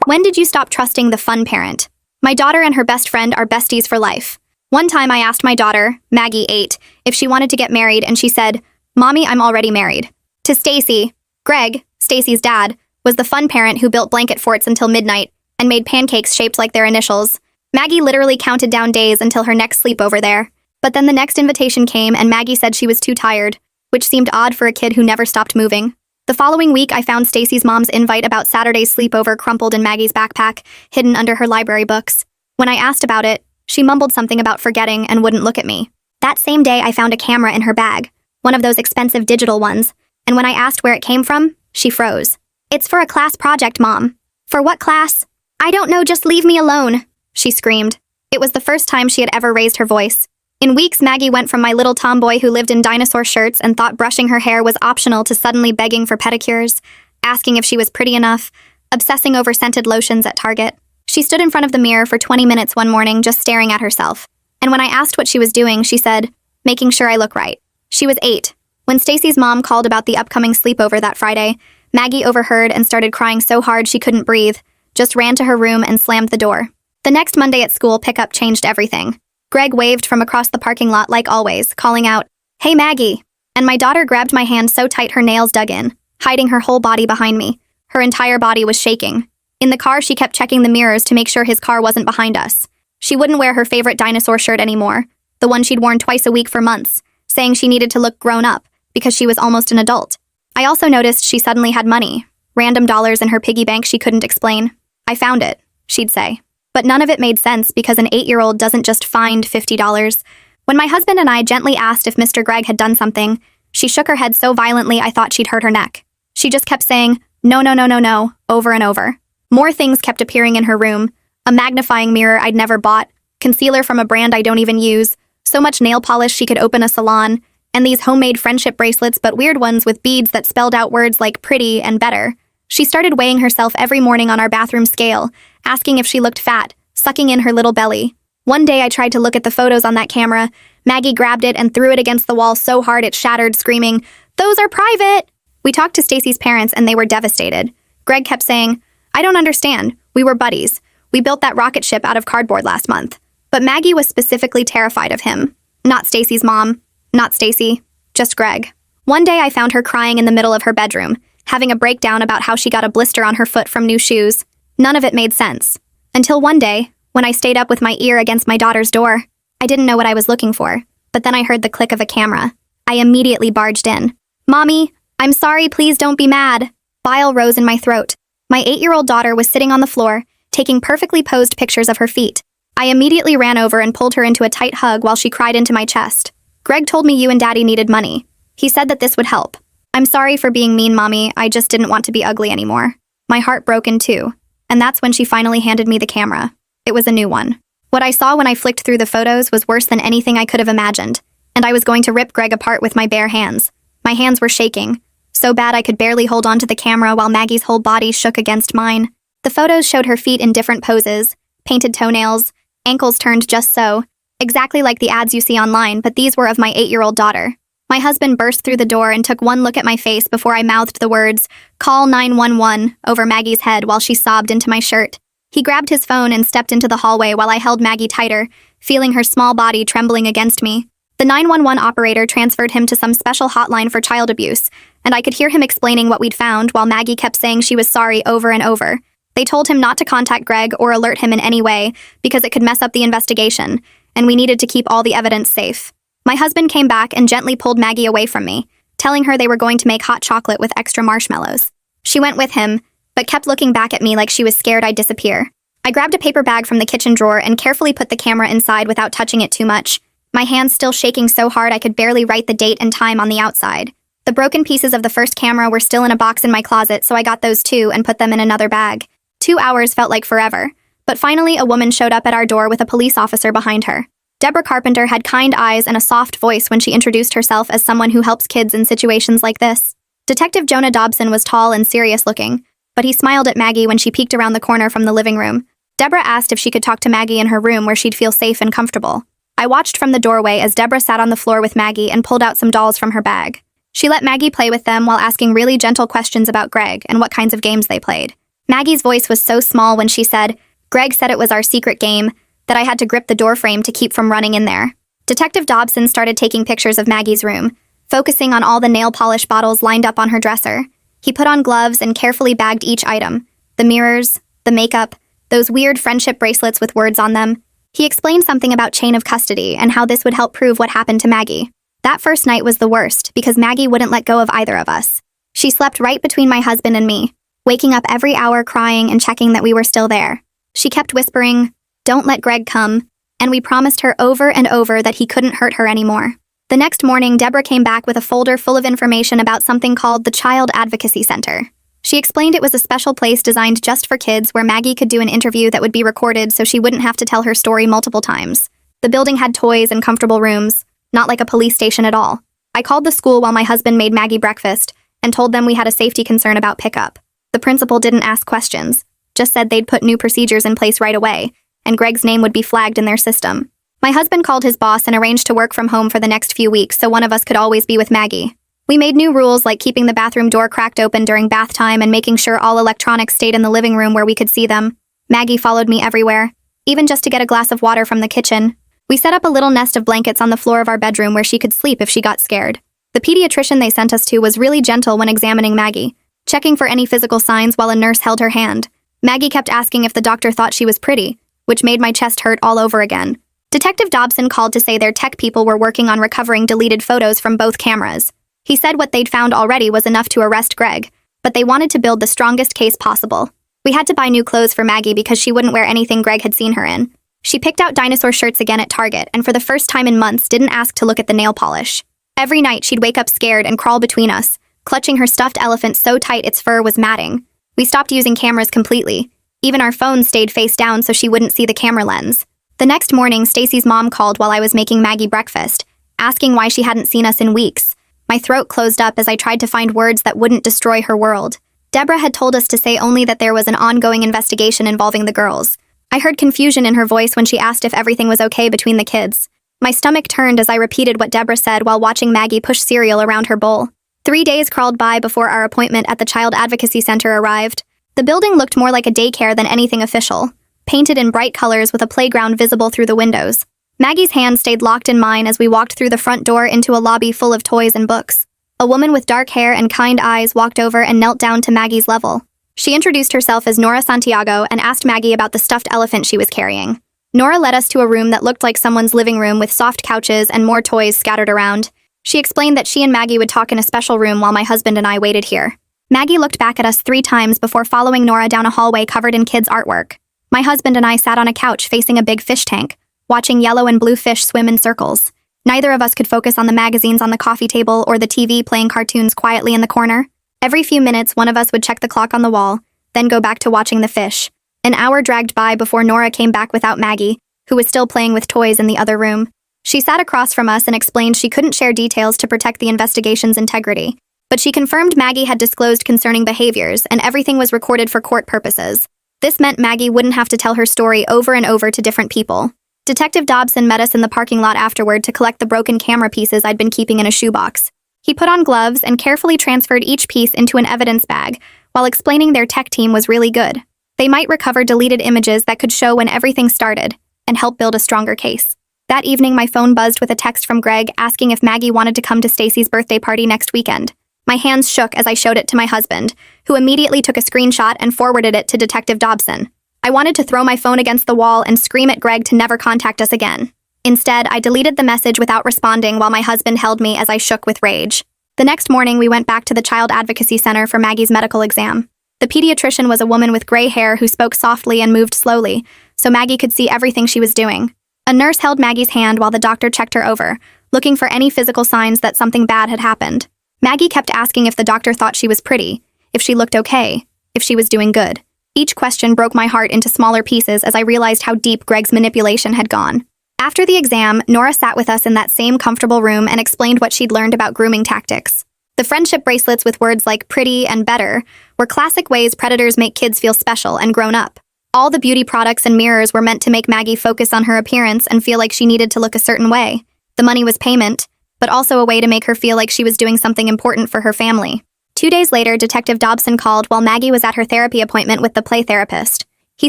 When did you stop trusting the fun parent? My daughter and her best friend are besties for life. One time I asked my daughter, Maggie 8, if she wanted to get married and she said, "Mommy, I'm already married." To Stacy, Greg, Stacy's dad, was the fun parent who built blanket forts until midnight and made pancakes shaped like their initials. Maggie literally counted down days until her next sleepover there. But then the next invitation came and Maggie said she was too tired, which seemed odd for a kid who never stopped moving. The following week, I found Stacy's mom's invite about Saturday's sleepover crumpled in Maggie's backpack, hidden under her library books. When I asked about it, she mumbled something about forgetting and wouldn't look at me. That same day, I found a camera in her bag, one of those expensive digital ones, and when I asked where it came from, she froze. "It's for a class project, Mom." "For what class?" "I don't know, just leave me alone," she screamed. It was the first time she had ever raised her voice. In weeks, Maggie went from my little tomboy who lived in dinosaur shirts and thought brushing her hair was optional to suddenly begging for pedicures, asking if she was pretty enough, obsessing over scented lotions at Target. She stood in front of the mirror for 20 minutes one morning just staring at herself. And when I asked what she was doing, she said, "Making sure I look right." She was 8. When Stacy's mom called about the upcoming sleepover that Friday, Maggie overheard and started crying so hard she couldn't breathe, just ran to her room and slammed the door. The next Monday at school, pickup changed everything. Greg waved from across the parking lot like always, calling out, "Hey, Maggie!" And my daughter grabbed my hand so tight her nails dug in, hiding her whole body behind me. Her entire body was shaking. In the car, she kept checking the mirrors to make sure his car wasn't behind us. She wouldn't wear her favorite dinosaur shirt anymore, the one she'd worn twice a week for months, saying she needed to look grown up because she was almost an adult. I also noticed she suddenly had money, random dollars in her piggy bank she couldn't explain. "I found it," she'd say. But none of it made sense because an 8-year-old doesn't just find $50. When my husband and I gently asked if Mr. Greg had done something, she shook her head so violently I thought she'd hurt her neck. She just kept saying, "No, no, no, no, no," over and over. More things kept appearing in her room. A magnifying mirror I'd never bought, concealer from a brand I don't even use, so much nail polish she could open a salon, and these homemade friendship bracelets but weird ones with beads that spelled out words like pretty and better. She started weighing herself every morning on our bathroom scale, asking if she looked fat, sucking in her little belly. One day I tried to look at the photos on that camera. Maggie grabbed it and threw it against the wall so hard it shattered, screaming, "Those are private!" We talked to Stacy's parents and they were devastated. Greg kept saying, "I don't understand. We were buddies. We built that rocket ship out of cardboard last month." But Maggie was specifically terrified of him. Not Stacy's mom. Not Stacy. Just Greg. One day I found her crying in the middle of her bedroom, having a breakdown about how she got a blister on her foot from new shoes. None of it made sense. Until one day, when I stayed up with my ear against my daughter's door. I didn't know what I was looking for, but then I heard the click of a camera. I immediately barged in. "Mommy, I'm sorry, please don't be mad." Bile rose in my throat. My 8-year-old daughter was sitting on the floor, taking perfectly posed pictures of her feet. I immediately ran over and pulled her into a tight hug while she cried into my chest. "Greg told me you and Daddy needed money. He said that this would help. I'm sorry for being mean, Mommy. I just didn't want to be ugly anymore." My heart broke in two, and that's when she finally handed me the camera. It was a new one. What I saw when I flicked through the photos was worse than anything I could have imagined, and I was going to rip Greg apart with my bare hands. My hands were shaking, so bad I could barely hold onto the camera while Maggie's whole body shook against mine. The photos showed her feet in different poses, painted toenails, ankles turned just so, exactly like the ads you see online, but these were of my 8-year-old daughter. My husband burst through the door and took one look at my face before I mouthed the words, "Call 911, over Maggie's head while she sobbed into my shirt. He grabbed his phone and stepped into the hallway while I held Maggie tighter, feeling her small body trembling against me. The 911 operator transferred him to some special hotline for child abuse, and I could hear him explaining what we'd found while Maggie kept saying she was sorry over and over. They told him not to contact Greg or alert him in any way because it could mess up the investigation, and we needed to keep all the evidence safe. My husband came back and gently pulled Maggie away from me, telling her they were going to make hot chocolate with extra marshmallows. She went with him, but kept looking back at me like she was scared I'd disappear. I grabbed a paper bag from the kitchen drawer and carefully put the camera inside without touching it too much, my hands still shaking so hard I could barely write the date and time on the outside. The broken pieces of the first camera were still in a box in my closet, so I got those too and put them in another bag. 2 hours felt like forever, but finally a woman showed up at our door with a police officer behind her. Deborah Carpenter had kind eyes and a soft voice when she introduced herself as someone who helps kids in situations like this. Detective Jonah Dobson was tall and serious-looking, but he smiled at Maggie when she peeked around the corner from the living room. Deborah asked if she could talk to Maggie in her room where she'd feel safe and comfortable. I watched from the doorway as Deborah sat on the floor with Maggie and pulled out some dolls from her bag. She let Maggie play with them while asking really gentle questions about Greg and what kinds of games they played. Maggie's voice was so small when she said, "Greg said it was our secret game," that I had to grip the doorframe to keep from running in there. Detective Dobson started taking pictures of Maggie's room, focusing on all the nail polish bottles lined up on her dresser. He put on gloves and carefully bagged each item: the mirrors, the makeup, those weird friendship bracelets with words on them. He explained something about chain of custody and how this would help prove what happened to Maggie. That first night was the worst because Maggie wouldn't let go of either of us. She slept right between my husband and me, waking up every hour crying and checking that we were still there. She kept whispering, "Don't let Greg come," and we promised her over and over that he couldn't hurt her anymore. The next morning, Deborah came back with a folder full of information about something called the Child Advocacy Center. She explained it was a special place designed just for kids where Maggie could do an interview that would be recorded so she wouldn't have to tell her story multiple times. The building had toys and comfortable rooms, not like a police station at all. I called the school while my husband made Maggie breakfast and told them we had a safety concern about pickup. The principal didn't ask questions, just said they'd put new procedures in place right away, and Greg's name would be flagged in their system. My husband called his boss and arranged to work from home for the next few weeks so one of us could always be with Maggie. We made new rules like keeping the bathroom door cracked open during bath time and making sure all electronics stayed in the living room where we could see them. Maggie followed me everywhere, even just to get a glass of water from the kitchen. We set up a little nest of blankets on the floor of our bedroom where she could sleep if she got scared. The pediatrician they sent us to was really gentle when examining Maggie, checking for any physical signs while a nurse held her hand. Maggie kept asking if the doctor thought she was pretty, which made my chest hurt all over again. Detective Dobson called to say their tech people were working on recovering deleted photos from both cameras. He said what they'd found already was enough to arrest Greg, but they wanted to build the strongest case possible. We had to buy new clothes for Maggie because she wouldn't wear anything Greg had seen her in. She picked out dinosaur shirts again at Target and for the first time in months didn't ask to look at the nail polish. Every night she'd wake up scared and crawl between us, clutching her stuffed elephant so tight its fur was matting. We stopped using cameras completely. Even our phones stayed face down so she wouldn't see the camera lens. The next morning, Stacy's mom called while I was making Maggie breakfast, asking why she hadn't seen us in weeks. My throat closed up as I tried to find words that wouldn't destroy her world. Deborah had told us to say only that there was an ongoing investigation involving the girls. I heard confusion in her voice when she asked if everything was okay between the kids. My stomach turned as I repeated what Deborah said while watching Maggie push cereal around her bowl. 3 days crawled by before our appointment at the Child Advocacy Center arrived. The building looked more like a daycare than anything official, painted in bright colors with a playground visible through the windows. Maggie's hand stayed locked in mine as we walked through the front door into a lobby full of toys and books. A woman with dark hair and kind eyes walked over and knelt down to Maggie's level. She introduced herself as Nora Santiago and asked Maggie about the stuffed elephant she was carrying. Nora led us to a room that looked like someone's living room with soft couches and more toys scattered around. She explained that she and Maggie would talk in a special room while my husband and I waited here. Maggie looked back at us 3 times before following Nora down a hallway covered in kids' artwork. My husband and I sat on a couch facing a big fish tank, watching yellow and blue fish swim in circles. Neither of us could focus on the magazines on the coffee table or the TV playing cartoons quietly in the corner. Every few minutes, one of us would check the clock on the wall, then go back to watching the fish. An hour dragged by before Nora came back without Maggie, who was still playing with toys in the other room. She sat across from us and explained she couldn't share details to protect the investigation's integrity, but she confirmed Maggie had disclosed concerning behaviors and everything was recorded for court purposes. This meant Maggie wouldn't have to tell her story over and over to different people. Detective Dobson met us in the parking lot afterward to collect the broken camera pieces I'd been keeping in a shoebox. He put on gloves and carefully transferred each piece into an evidence bag, while explaining their tech team was really good. They might recover deleted images that could show when everything started, and help build a stronger case. That evening, my phone buzzed with a text from Greg asking if Maggie wanted to come to Stacy's birthday party next weekend. My hands shook as I showed it to my husband, who immediately took a screenshot and forwarded it to Detective Dobson. I wanted to throw my phone against the wall and scream at Greg to never contact us again. Instead, I deleted the message without responding while my husband held me as I shook with rage. The next morning, we went back to the Child Advocacy Center for Maggie's medical exam. The pediatrician was a woman with gray hair who spoke softly and moved slowly, so Maggie could see everything she was doing. A nurse held Maggie's hand while the doctor checked her over, looking for any physical signs that something bad had happened. Maggie kept asking if the doctor thought she was pretty, if she looked okay, if she was doing good. Each question broke my heart into smaller pieces as I realized how deep Greg's manipulation had gone. After the exam, Nora sat with us in that same comfortable room and explained what she'd learned about grooming tactics. The friendship bracelets with words like pretty and better were classic ways predators make kids feel special and grown up. All the beauty products and mirrors were meant to make Maggie focus on her appearance and feel like she needed to look a certain way. The money was payment, but also a way to make her feel like she was doing something important for her family. 2 days later, Detective Dobson called while Maggie was at her therapy appointment with the play therapist. He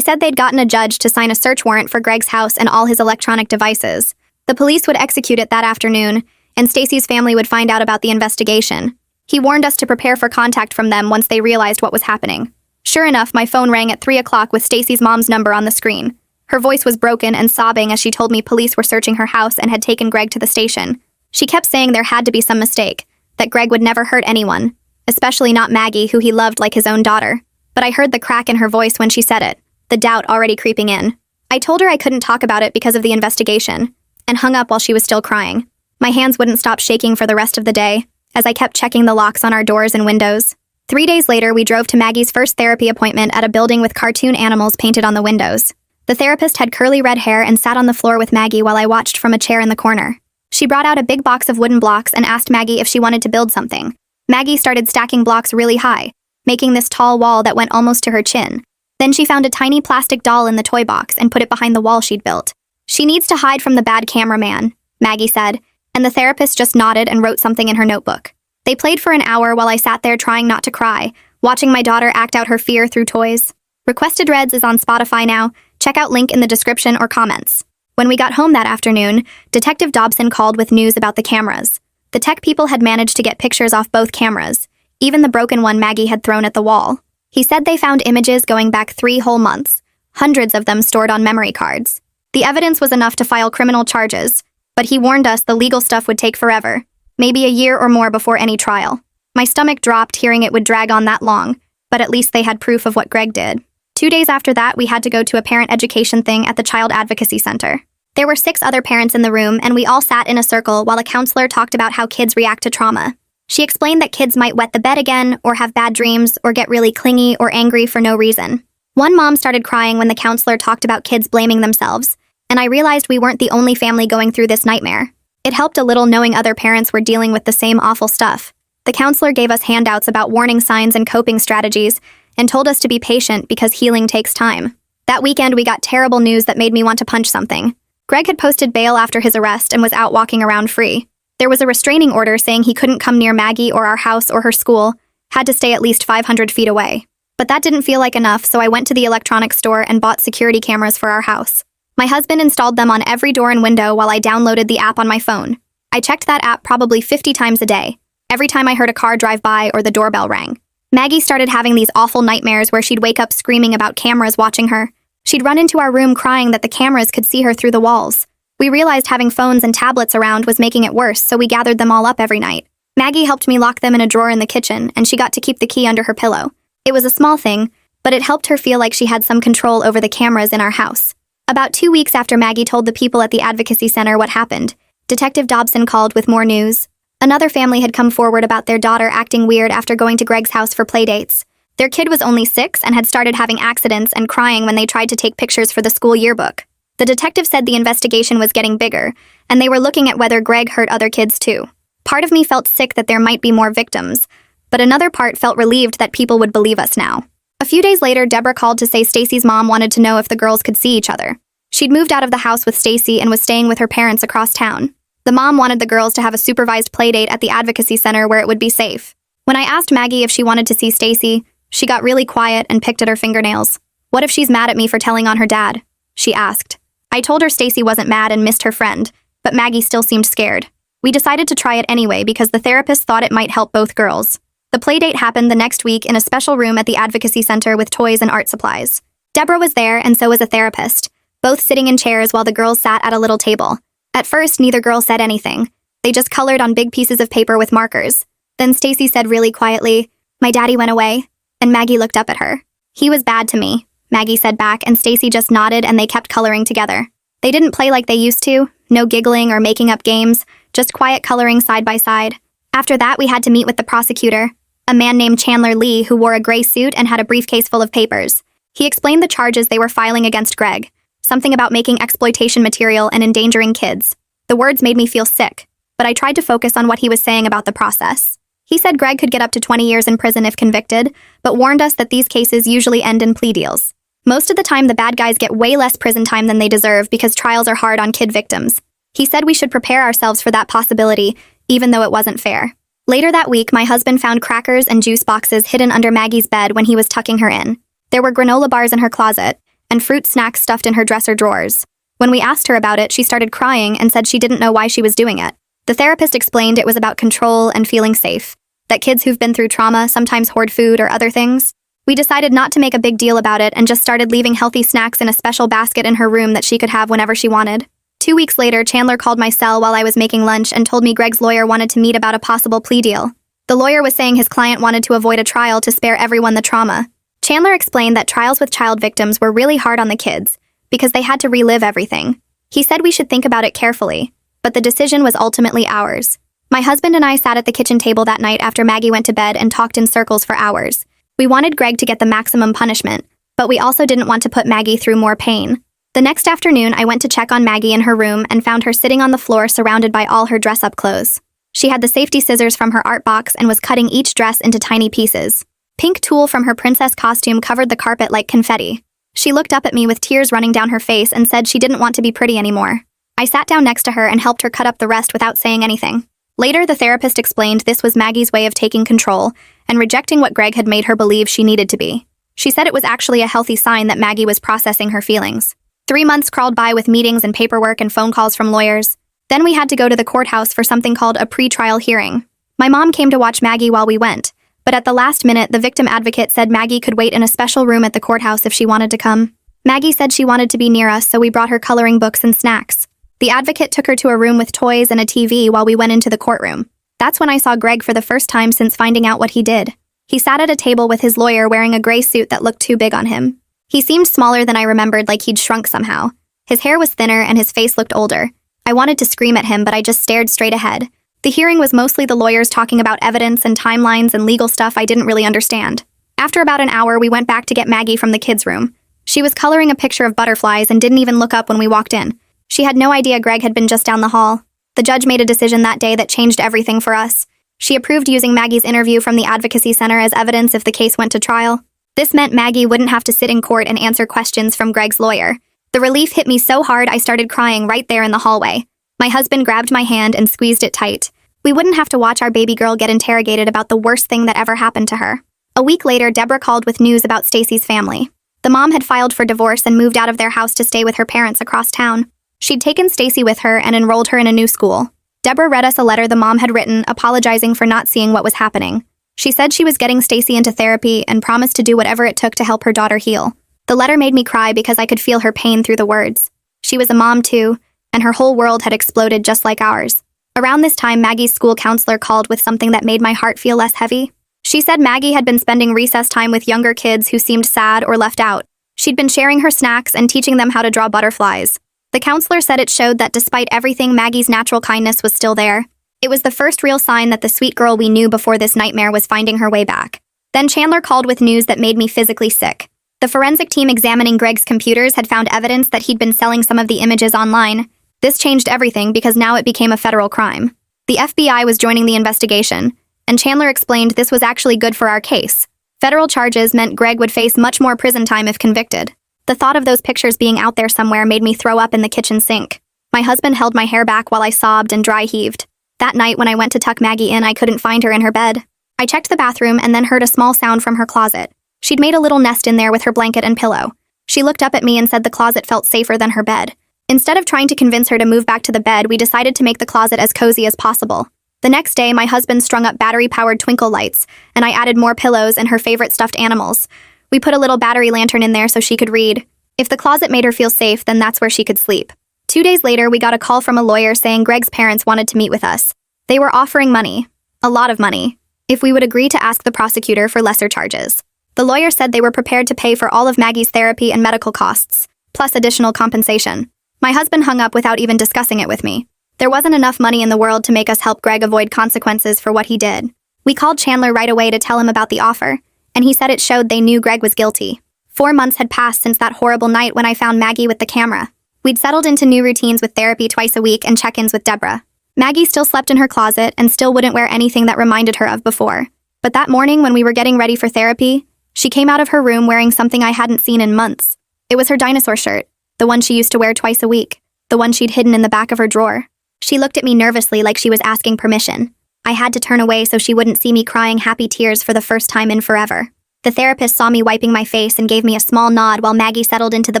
said they'd gotten a judge to sign a search warrant for Greg's house and all his electronic devices. The police would execute it that afternoon, and Stacy's family would find out about the investigation. He warned us to prepare for contact from them once they realized what was happening. Sure enough, my phone rang at 3 o'clock with Stacy's mom's number on the screen. Her voice was broken and sobbing as she told me police were searching her house and had taken Greg to the station. She kept saying there had to be some mistake, that Greg would never hurt anyone, especially not Maggie, who he loved like his own daughter. But I heard the crack in her voice when she said it, the doubt already creeping in. I told her I couldn't talk about it because of the investigation, and hung up while she was still crying. My hands wouldn't stop shaking for the rest of the day, as I kept checking the locks on our doors and windows. 3 days later, we drove to Maggie's first therapy appointment at a building with cartoon animals painted on the windows. The therapist had curly red hair and sat on the floor with Maggie while I watched from a chair in the corner. She brought out a big box of wooden blocks and asked Maggie if she wanted to build something. Maggie started stacking blocks really high, making this tall wall that went almost to her chin. Then she found a tiny plastic doll in the toy box and put it behind the wall she'd built. "She needs to hide from the bad cameraman," Maggie said, and the therapist just nodded and wrote something in her notebook. They played for an hour while I sat there trying not to cry, watching my daughter act out her fear through toys. Requested Reds is on Spotify now. Check out link in the description or comments. When we got home that afternoon, Detective Dobson called with news about the cameras. The tech people had managed to get pictures off both cameras, even the broken one Maggie had thrown at the wall. He said they found images going back 3 whole months, hundreds of them stored on memory cards. The evidence was enough to file criminal charges, but he warned us the legal stuff would take forever, maybe a year or more before any trial. My stomach dropped hearing it would drag on that long, but at least they had proof of what Greg did. 2 days after that, we had to go to a parent education thing at the Child Advocacy Center. There were 6 other parents in the room, and we all sat in a circle while a counselor talked about how kids react to trauma. She explained that kids might wet the bed again, or have bad dreams, or get really clingy or angry for no reason. One mom started crying when the counselor talked about kids blaming themselves, and I realized we weren't the only family going through this nightmare. It helped a little knowing other parents were dealing with the same awful stuff. The counselor gave us handouts about warning signs and coping strategies, and told us to be patient because healing takes time. That weekend, we got terrible news that made me want to punch something. Greg had posted bail after his arrest and was out walking around free. There was a restraining order saying he couldn't come near Maggie or our house or her school, had to stay at least 500 feet away. But that didn't feel like enough, so I went to the electronics store and bought security cameras for our house. My husband installed them on every door and window while I downloaded the app on my phone. I checked that app probably 50 times a day, every time I heard a car drive by or the doorbell rang. Maggie started having these awful nightmares where she'd wake up screaming about cameras watching her. She'd run into our room crying that the cameras could see her through the walls. We realized having phones and tablets around was making it worse, so we gathered them all up every night. Maggie helped me lock them in a drawer in the kitchen, and she got to keep the key under her pillow. It was a small thing, but it helped her feel like she had some control over the cameras in our house. About 2 weeks after Maggie told the people at the advocacy center what happened, Detective Dobson called with more news. Another family had come forward about their daughter acting weird after going to Greg's house for playdates. Their kid was only 6 and had started having accidents and crying when they tried to take pictures for the school yearbook. The detective said the investigation was getting bigger, and they were looking at whether Greg hurt other kids too. Part of me felt sick that there might be more victims, but another part felt relieved that people would believe us now. A few days later, Deborah called to say Stacy's mom wanted to know if the girls could see each other. She'd moved out of the house with Stacy and was staying with her parents across town. The mom wanted the girls to have a supervised playdate at the advocacy center where it would be safe. When I asked Maggie if she wanted to see Stacy, she got really quiet and picked at her fingernails. "What if she's mad at me for telling on her dad?" she asked. I told her Stacy wasn't mad and missed her friend, but Maggie still seemed scared. We decided to try it anyway because the therapist thought it might help both girls. The playdate happened the next week in a special room at the advocacy center with toys and art supplies. Deborah was there, and so was a therapist, both sitting in chairs while the girls sat at a little table. At first, neither girl said anything. They just colored on big pieces of paper with markers. Then Stacy said really quietly, "My daddy went away," and Maggie looked up at her. "He was bad to me," Maggie said back, and Stacy just nodded and they kept coloring together. They didn't play like they used to, no giggling or making up games, just quiet coloring side by side. After that, we had to meet with the prosecutor, a man named Chandler Lee who wore a gray suit and had a briefcase full of papers. He explained the charges they were filing against Greg, something about making exploitation material and endangering kids. The words made me feel sick, but I tried to focus on what he was saying about the process. He said Greg could get up to 20 years in prison if convicted, but warned us that these cases usually end in plea deals. Most of the time, the bad guys get way less prison time than they deserve because trials are hard on kid victims. He said we should prepare ourselves for that possibility, even though it wasn't fair. Later that week, my husband found crackers and juice boxes hidden under Maggie's bed when he was tucking her in. There were granola bars in her closet, and fruit snacks stuffed in her dresser drawers. When we asked her about it, she started crying and said she didn't know why she was doing it. The therapist explained it was about control and feeling safe, that kids who've been through trauma sometimes hoard food or other things. We decided not to make a big deal about it and just started leaving healthy snacks in a special basket in her room that she could have whenever she wanted. 2 weeks later, Chandler called my cell while I was making lunch and told me Greg's lawyer wanted to meet about a possible plea deal. The lawyer was saying his client wanted to avoid a trial to spare everyone the trauma. Chandler explained that trials with child victims were really hard on the kids because they had to relive everything. He said we should think about it carefully, but the decision was ultimately ours. My husband and I sat at the kitchen table that night after Maggie went to bed and talked in circles for hours. We wanted Greg to get the maximum punishment, but we also didn't want to put Maggie through more pain. The next afternoon, I went to check on Maggie in her room and found her sitting on the floor surrounded by all her dress-up clothes. She had the safety scissors from her art box and was cutting each dress into tiny pieces. Pink tulle from her princess costume covered the carpet like confetti. She looked up at me with tears running down her face and said she didn't want to be pretty anymore. I sat down next to her and helped her cut up the rest without saying anything. Later, the therapist explained this was Maggie's way of taking control and rejecting what Greg had made her believe she needed to be. She said it was actually a healthy sign that Maggie was processing her feelings. 3 months crawled by with meetings and paperwork and phone calls from lawyers. Then we had to go to the courthouse for something called a pre-trial hearing. My mom came to watch Maggie while we went, but at the last minute, the victim advocate said Maggie could wait in a special room at the courthouse if she wanted to come. Maggie said she wanted to be near us, so we brought her coloring books and snacks. The advocate took her to a room with toys and a TV while we went into the courtroom. That's when I saw Greg for the first time since finding out what he did. He sat at a table with his lawyer wearing a gray suit that looked too big on him. He seemed smaller than I remembered, like he'd shrunk somehow. His hair was thinner and his face looked older. I wanted to scream at him, but I just stared straight ahead. The hearing was mostly the lawyers talking about evidence and timelines and legal stuff I didn't really understand. After about an hour, we went back to get Maggie from the kids' room. She was coloring a picture of butterflies and didn't even look up when we walked in. She had no idea Greg had been just down the hall. The judge made a decision that day that changed everything for us. She approved using Maggie's interview from the advocacy center as evidence if the case went to trial. This meant Maggie wouldn't have to sit in court and answer questions from Greg's lawyer. The relief hit me so hard I started crying right there in the hallway. My husband grabbed my hand and squeezed it tight. We wouldn't have to watch our baby girl get interrogated about the worst thing that ever happened to her. A week later, Deborah called with news about Stacy's family. The mom had filed for divorce and moved out of their house to stay with her parents across town. She'd taken Stacy with her and enrolled her in a new school. Deborah read us a letter the mom had written, apologizing for not seeing what was happening. She said she was getting Stacy into therapy and promised to do whatever it took to help her daughter heal. The letter made me cry because I could feel her pain through the words. She was a mom too, and her whole world had exploded just like ours. Around this time, Maggie's school counselor called with something that made my heart feel less heavy. She said Maggie had been spending recess time with younger kids who seemed sad or left out. She'd been sharing her snacks and teaching them how to draw butterflies. The counselor said it showed that despite everything, Maggie's natural kindness was still there. It was the first real sign that the sweet girl we knew before this nightmare was finding her way back. Then Chandler called with news that made me physically sick. The forensic team examining Greg's computers had found evidence that he'd been selling some of the images online. This changed everything because now it became a federal crime. The FBI was joining the investigation, and Chandler explained this was actually good for our case. Federal charges meant Greg would face much more prison time if convicted. The thought of those pictures being out there somewhere made me throw up in the kitchen sink. My husband held my hair back while I sobbed and dry heaved. That night when I went to tuck Maggie in, I couldn't find her in her bed. I checked the bathroom and then heard a small sound from her closet. She'd made a little nest in there with her blanket and pillow. She looked up at me and said the closet felt safer than her bed. Instead of trying to convince her to move back to the bed, we decided to make the closet as cozy as possible. The next day, my husband strung up battery-powered twinkle lights, and I added more pillows and her favorite stuffed animals. We put a little battery lantern in there so she could read. If the closet made her feel safe, then that's where she could sleep. 2 days later, we got a call from a lawyer saying Greg's parents wanted to meet with us. They were offering money, a lot of money, if we would agree to ask the prosecutor for lesser charges. The lawyer said they were prepared to pay for all of Maggie's therapy and medical costs, plus additional compensation. My husband hung up without even discussing it with me. There wasn't enough money in the world to make us help Greg avoid consequences for what he did. We called Chandler right away to tell him about the offer, and he said it showed they knew Greg was guilty. 4 months had passed since that horrible night when I found Maggie with the camera. We'd settled into new routines with therapy twice a week and check-ins with Deborah. Maggie still slept in her closet and still wouldn't wear anything that reminded her of before. But that morning when we were getting ready for therapy, she came out of her room wearing something I hadn't seen in months. It was her dinosaur shirt, the one she used to wear twice a week, the one she'd hidden in the back of her drawer. She looked at me nervously like she was asking permission. I had to turn away so she wouldn't see me crying happy tears for the first time in forever. The therapist saw me wiping my face and gave me a small nod while Maggie settled into the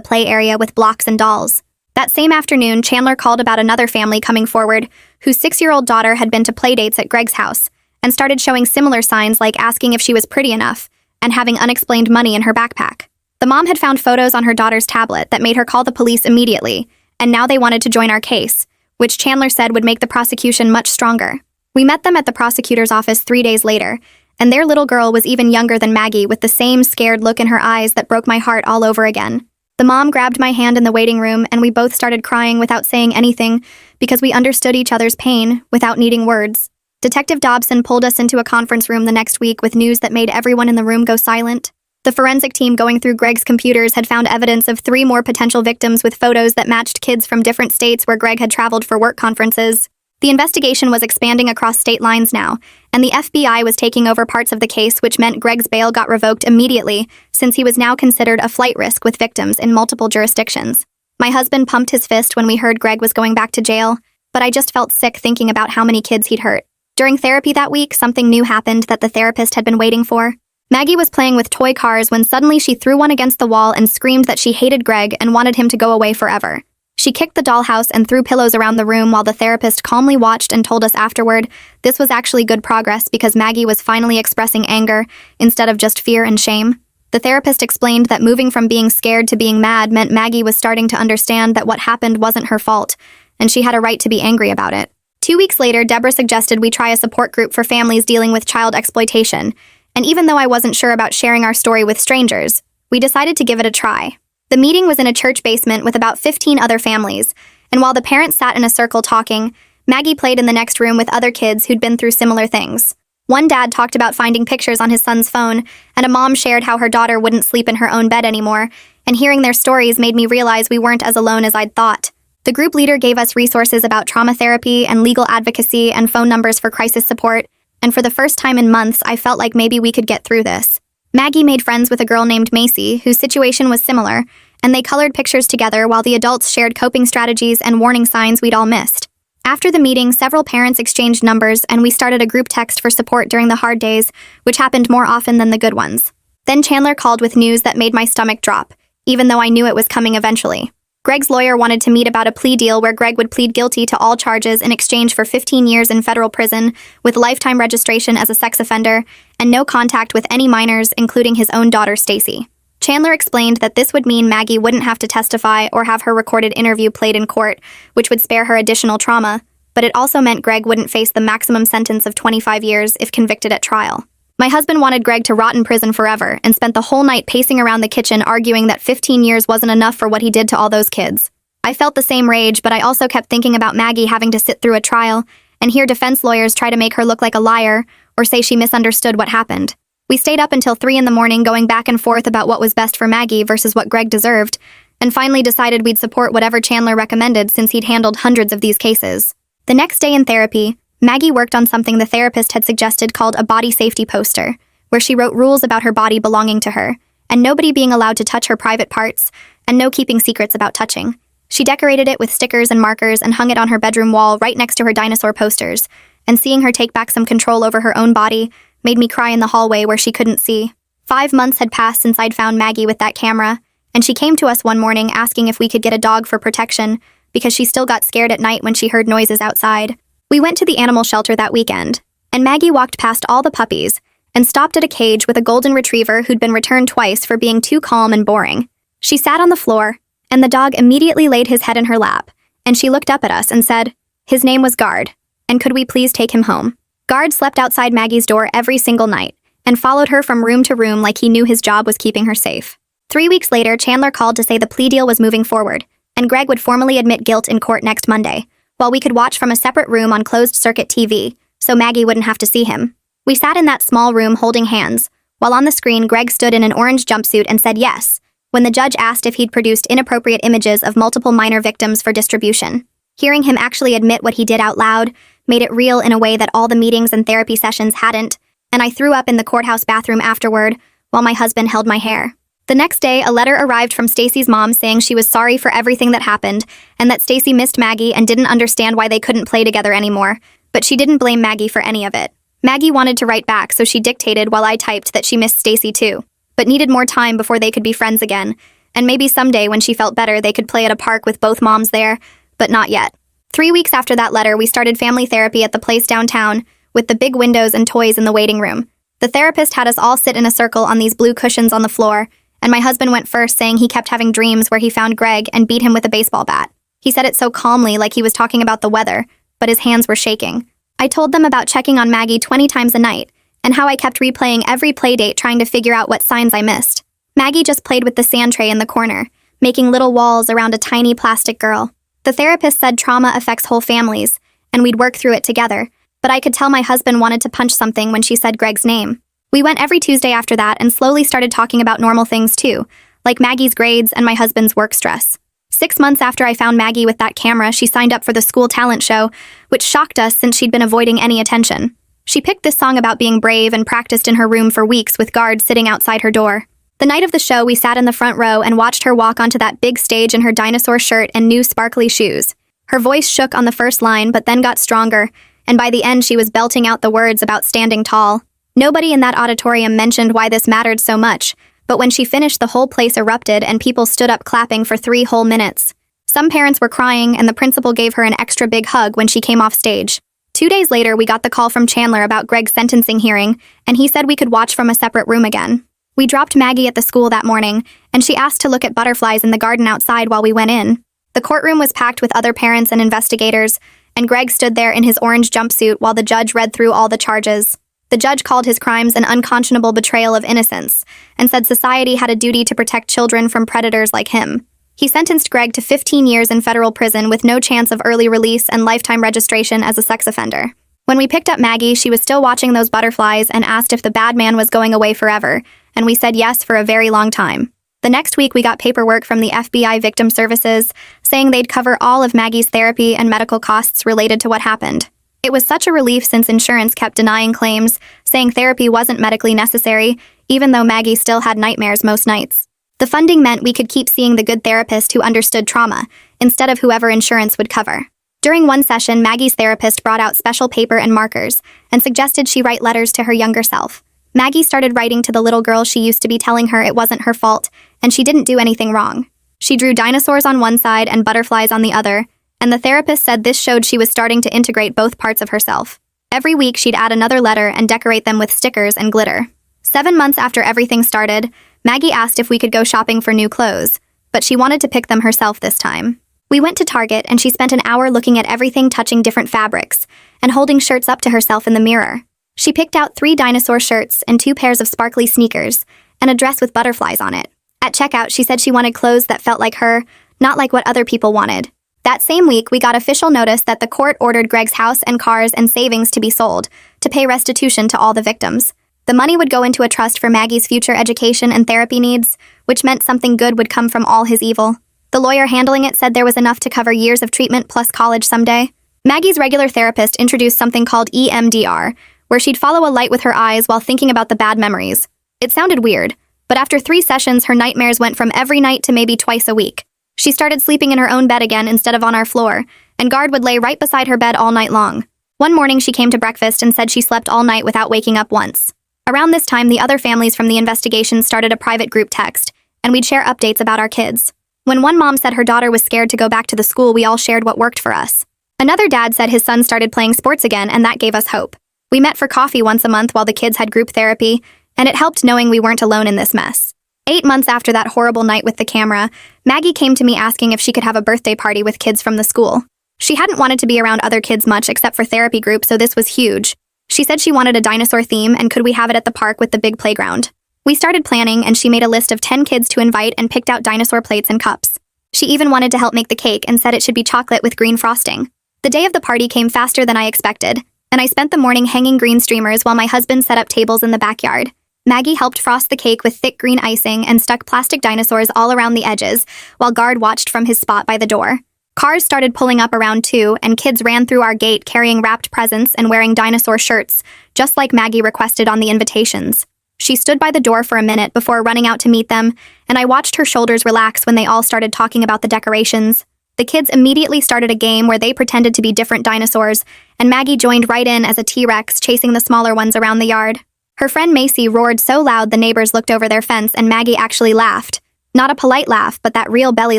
play area with blocks and dolls. That same afternoon, Chandler called about another family coming forward, whose 6-year-old daughter had been to playdates at Greg's house, and started showing similar signs like asking if she was pretty enough, and having unexplained money in her backpack. The mom had found photos on her daughter's tablet that made her call the police immediately, and now they wanted to join our case, which Chandler said would make the prosecution much stronger. We met them at the prosecutor's office 3 days later, and their little girl was even younger than Maggie with the same scared look in her eyes that broke my heart all over again. The mom grabbed my hand in the waiting room and we both started crying without saying anything because we understood each other's pain without needing words. Detective Dobson pulled us into a conference room the next week with news that made everyone in the room go silent. The forensic team going through Greg's computers had found evidence of 3 more potential victims with photos that matched kids from different states where Greg had traveled for work conferences. The investigation was expanding across state lines now, and the FBI was taking over parts of the case, which meant Greg's bail got revoked immediately, since he was now considered a flight risk with victims in multiple jurisdictions. My husband pumped his fist when we heard Greg was going back to jail, but I just felt sick thinking about how many kids he'd hurt. During therapy that week, something new happened that the therapist had been waiting for. Maggie was playing with toy cars when suddenly she threw one against the wall and screamed that she hated Greg and wanted him to go away forever. She kicked the dollhouse and threw pillows around the room while the therapist calmly watched and told us afterward this was actually good progress because Maggie was finally expressing anger instead of just fear and shame. The therapist explained that moving from being scared to being mad meant Maggie was starting to understand that what happened wasn't her fault, and she had a right to be angry about it. 2 weeks later, Deborah suggested we try a support group for families dealing with child exploitation, and even though I wasn't sure about sharing our story with strangers, we decided to give it a try. The meeting was in a church basement with about 15 other families, and while the parents sat in a circle talking, Maggie played in the next room with other kids who'd been through similar things. One dad talked about finding pictures on his son's phone, and a mom shared how her daughter wouldn't sleep in her own bed anymore, and hearing their stories made me realize we weren't as alone as I'd thought. The group leader gave us resources about trauma therapy and legal advocacy and phone numbers for crisis support, and for the first time in months, I felt like maybe we could get through this. Maggie made friends with a girl named Macy, whose situation was similar, and they colored pictures together while the adults shared coping strategies and warning signs we'd all missed. After the meeting, several parents exchanged numbers, and we started a group text for support during the hard days, which happened more often than the good ones. Then Chandler called with news that made my stomach drop, even though I knew it was coming eventually. Greg's lawyer wanted to meet about a plea deal where Greg would plead guilty to all charges in exchange for 15 years in federal prison, with lifetime registration as a sex offender, and no contact with any minors, including his own daughter, Stacy. Chandler explained that this would mean Maggie wouldn't have to testify or have her recorded interview played in court, which would spare her additional trauma, but it also meant Greg wouldn't face the maximum sentence of 25 years if convicted at trial. My husband wanted Greg to rot in prison forever and spent the whole night pacing around the kitchen arguing that 15 years wasn't enough for what he did to all those kids. I felt the same rage, but I also kept thinking about Maggie having to sit through a trial and hear defense lawyers try to make her look like a liar or say she misunderstood what happened. We stayed up until 3 a.m. going back and forth about what was best for Maggie versus what Greg deserved, and finally decided we'd support whatever Chandler recommended since he'd handled hundreds of these cases. The next day in therapy, Maggie worked on something the therapist had suggested called a body safety poster, where she wrote rules about her body belonging to her, and nobody being allowed to touch her private parts, and no keeping secrets about touching. She decorated it with stickers and markers and hung it on her bedroom wall right next to her dinosaur posters, and seeing her take back some control over her own body made me cry in the hallway where she couldn't see. 5 months had passed since I'd found Maggie with that camera, and she came to us one morning asking if we could get a dog for protection because she still got scared at night when she heard noises outside. We went to the animal shelter that weekend, and Maggie walked past all the puppies and stopped at a cage with a golden retriever who'd been returned twice for being too calm and boring. She sat on the floor, and the dog immediately laid his head in her lap, and she looked up at us and said, "His name was Guard, and could we please take him home?" Guard slept outside Maggie's door every single night and followed her from room to room like he knew his job was keeping her safe. 3 weeks later, Chandler called to say the plea deal was moving forward, and Greg would formally admit guilt in court next Monday, while we could watch from a separate room on closed-circuit TV, so Maggie wouldn't have to see him. We sat in that small room holding hands, while on the screen Greg stood in an orange jumpsuit and said yes, when the judge asked if he'd produced inappropriate images of multiple minor victims for distribution. Hearing him actually admit what he did out loud made it real in a way that all the meetings and therapy sessions hadn't, and I threw up in the courthouse bathroom afterward, while my husband held my hair. The next day, a letter arrived from Stacy's mom saying she was sorry for everything that happened, and that Stacy missed Maggie and didn't understand why they couldn't play together anymore, but she didn't blame Maggie for any of it. Maggie wanted to write back, so she dictated while I typed that she missed Stacy too, but needed more time before they could be friends again, and maybe someday when she felt better they could play at a park with both moms there, but not yet. 3 weeks after that letter, we started family therapy at the place downtown, with the big windows and toys in the waiting room. The therapist had us all sit in a circle on these blue cushions on the floor, and my husband went first, saying he kept having dreams where he found Greg and beat him with a baseball bat. He said it so calmly, like he was talking about the weather, but his hands were shaking. I told them about checking on Maggie 20 times a night, and how I kept replaying every play date trying to figure out what signs I missed. Maggie just played with the sand tray in the corner, making little walls around a tiny plastic girl. The therapist said trauma affects whole families, and we'd work through it together, but I could tell my husband wanted to punch something when she said Greg's name. We went every Tuesday after that and slowly started talking about normal things too, like Maggie's grades and my husband's work stress. 6 months after I found Maggie with that camera, she signed up for the school talent show, which shocked us since she'd been avoiding any attention. She picked this song about being brave and practiced in her room for weeks with guards sitting outside her door. The night of the show, we sat in the front row and watched her walk onto that big stage in her dinosaur shirt and new sparkly shoes. Her voice shook on the first line, but then got stronger, and by the end she was belting out the words about standing tall. Nobody in that auditorium mentioned why this mattered so much, but when she finished, the whole place erupted and people stood up clapping for 3 whole minutes. Some parents were crying, and the principal gave her an extra big hug when she came off stage. 2 days later, we got the call from Chandler about Greg's sentencing hearing, and he said we could watch from a separate room again. We dropped Maggie at the school that morning, and she asked to look at butterflies in the garden outside while we went in. The courtroom was packed with other parents and investigators, and Greg stood there in his orange jumpsuit while the judge read through all the charges. The judge called his crimes an unconscionable betrayal of innocence, and said society had a duty to protect children from predators like him. He sentenced Greg to 15 years in federal prison with no chance of early release and lifetime registration as a sex offender. When we picked up Maggie, she was still watching those butterflies and asked if the bad man was going away forever, and we said yes for a very long time. The next week, we got paperwork from the FBI Victim Services saying they'd cover all of Maggie's therapy and medical costs related to what happened. It was such a relief since insurance kept denying claims, saying therapy wasn't medically necessary, even though Maggie still had nightmares most nights. The funding meant we could keep seeing the good therapist who understood trauma, instead of whoever insurance would cover. During one session, Maggie's therapist brought out special paper and markers and suggested she write letters to her younger self. Maggie started writing to the little girl she used to be, telling her it wasn't her fault and she didn't do anything wrong. She drew dinosaurs on one side and butterflies on the other, and the therapist said this showed she was starting to integrate both parts of herself. Every week, she'd add another letter and decorate them with stickers and glitter. 7 months after everything started, Maggie asked if we could go shopping for new clothes, but she wanted to pick them herself this time. We went to Target, and she spent an hour looking at everything, touching different fabrics, and holding shirts up to herself in the mirror. She picked out 3 dinosaur shirts and 2 pairs of sparkly sneakers, and a dress with butterflies on it. At checkout, she said she wanted clothes that felt like her, not like what other people wanted. That same week, we got official notice that the court ordered Greg's house and cars and savings to be sold, to pay restitution to all the victims. The money would go into a trust for Maggie's future education and therapy needs, which meant something good would come from all his evil. The lawyer handling it said there was enough to cover years of treatment plus college someday. Maggie's regular therapist introduced something called EMDR, where she'd follow a light with her eyes while thinking about the bad memories. It sounded weird, but after 3 sessions, her nightmares went from every night to maybe twice a week. She started sleeping in her own bed again instead of on our floor, and guard would lay right beside her bed all night long. One morning, she came to breakfast and said she slept all night without waking up once. Around this time, the other families from the investigation started a private group text, and we'd share updates about our kids. When one mom said her daughter was scared to go back to the school, we all shared what worked for us. Another dad said his son started playing sports again, and that gave us hope. We met for coffee once a month while the kids had group therapy, and it helped knowing we weren't alone in this mess. 8 months after that horrible night with the camera, Maggie came to me asking if she could have a birthday party with kids from the school. She hadn't wanted to be around other kids much except for therapy group, so this was huge. She said she wanted a dinosaur theme, and could we have it at the park with the big playground. We started planning, and she made a list of 10 kids to invite and picked out dinosaur plates and cups. She even wanted to help make the cake and said it should be chocolate with green frosting. The day of the party came faster than I expected, and I spent the morning hanging green streamers while my husband set up tables in the backyard. Maggie helped frost the cake with thick green icing and stuck plastic dinosaurs all around the edges, while guard watched from his spot by the door. Cars started pulling up around too, and kids ran through our gate carrying wrapped presents and wearing dinosaur shirts, just like Maggie requested on the invitations. She stood by the door for a minute before running out to meet them, and I watched her shoulders relax when they all started talking about the decorations. The kids immediately started a game where they pretended to be different dinosaurs, and Maggie joined right in as a T-Rex chasing the smaller ones around the yard. Her friend Macy roared so loud the neighbors looked over their fence and Maggie actually laughed. Not a polite laugh, but that real belly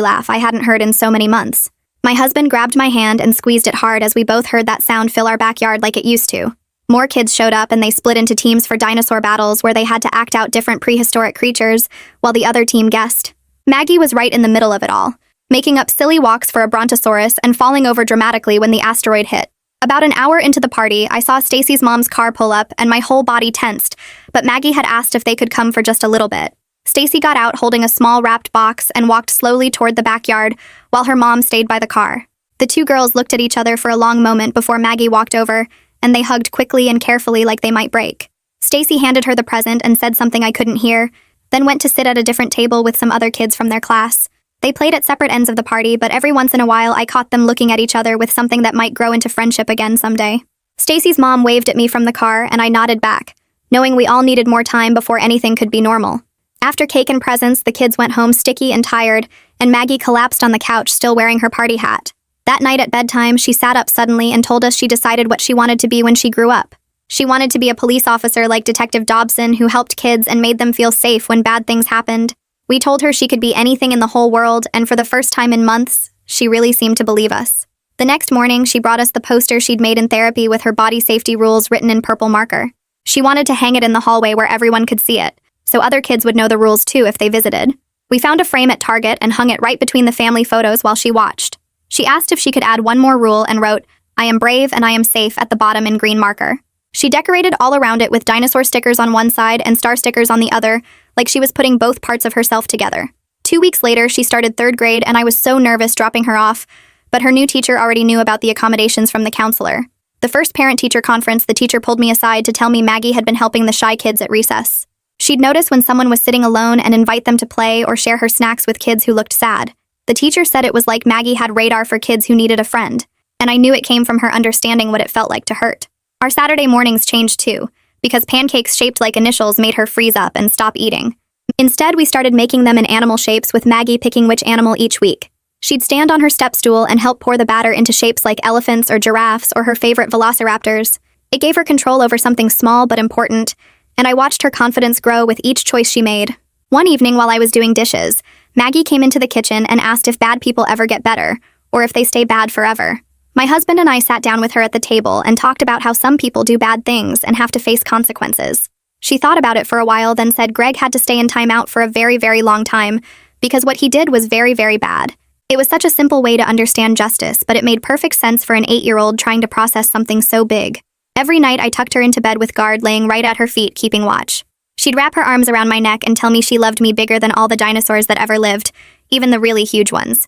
laugh I hadn't heard in so many months. My husband grabbed my hand and squeezed it hard as we both heard that sound fill our backyard like it used to. More kids showed up and they split into teams for dinosaur battles where they had to act out different prehistoric creatures while the other team guessed. Maggie was right in the middle of it all, making up silly walks for a brontosaurus and falling over dramatically when the asteroid hit. About an hour into the party, I saw Stacy's mom's car pull up and my whole body tensed, but Maggie had asked if they could come for just a little bit. Stacy got out holding a small wrapped box and walked slowly toward the backyard while her mom stayed by the car. The two girls looked at each other for a long moment before Maggie walked over, and they hugged quickly and carefully like they might break. Stacy handed her the present and said something I couldn't hear, then went to sit at a different table with some other kids from their class. They played at separate ends of the party, but every once in a while I caught them looking at each other with something that might grow into friendship again someday. Stacy's mom waved at me from the car and I nodded back, knowing we all needed more time before anything could be normal. After cake and presents, the kids went home sticky and tired, and Maggie collapsed on the couch still wearing her party hat. That night at bedtime, she sat up suddenly and told us she decided what she wanted to be when she grew up. She wanted to be a police officer like Detective Dobson who helped kids and made them feel safe when bad things happened. We told her she could be anything in the whole world, and for the first time in months, she really seemed to believe us. The next morning, she brought us the poster she'd made in therapy with her body safety rules written in purple marker. She wanted to hang it in the hallway where everyone could see it, so other kids would know the rules too if they visited. We found a frame at Target and hung it right between the family photos while she watched. She asked if she could add one more rule and wrote, "I am brave and I am safe" at the bottom in green marker. She decorated all around it with dinosaur stickers on one side and star stickers on the other, like she was putting both parts of herself together. 2 weeks later, she started 3rd grade and I was so nervous dropping her off, but her new teacher already knew about the accommodations from the counselor. The first parent-teacher conference, the teacher pulled me aside to tell me Maggie had been helping the shy kids at recess. She'd notice when someone was sitting alone and invite them to play or share her snacks with kids who looked sad. The teacher said it was like Maggie had radar for kids who needed a friend, and I knew it came from her understanding what it felt like to hurt. Our Saturday mornings changed too, because pancakes shaped like initials made her freeze up and stop eating. Instead, we started making them in animal shapes with Maggie picking which animal each week. She'd stand on her step stool and help pour the batter into shapes like elephants or giraffes or her favorite velociraptors. It gave her control over something small but important, and I watched her confidence grow with each choice she made. One evening while I was doing dishes, Maggie came into the kitchen and asked if bad people ever get better, or if they stay bad forever. My husband and I sat down with her at the table and talked about how some people do bad things and have to face consequences. She thought about it for a while, then said Greg had to stay in timeout for a very, very long time because what he did was very, very bad. It was such a simple way to understand justice, but it made perfect sense for an 8-year-old trying to process something so big. Every night I tucked her into bed with Guard laying right at her feet, keeping watch. She'd wrap her arms around my neck and tell me she loved me bigger than all the dinosaurs that ever lived, even the really huge ones.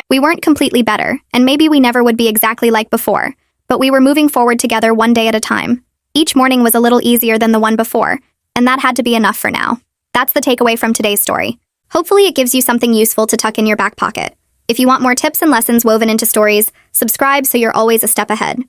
We weren't completely better, and maybe we never would be exactly like before, but we were moving forward together one day at a time. Each morning was a little easier than the one before, and that had to be enough for now. That's the takeaway from today's story. Hopefully it gives you something useful to tuck in your back pocket. If you want more tips and lessons woven into stories, subscribe so you're always a step ahead.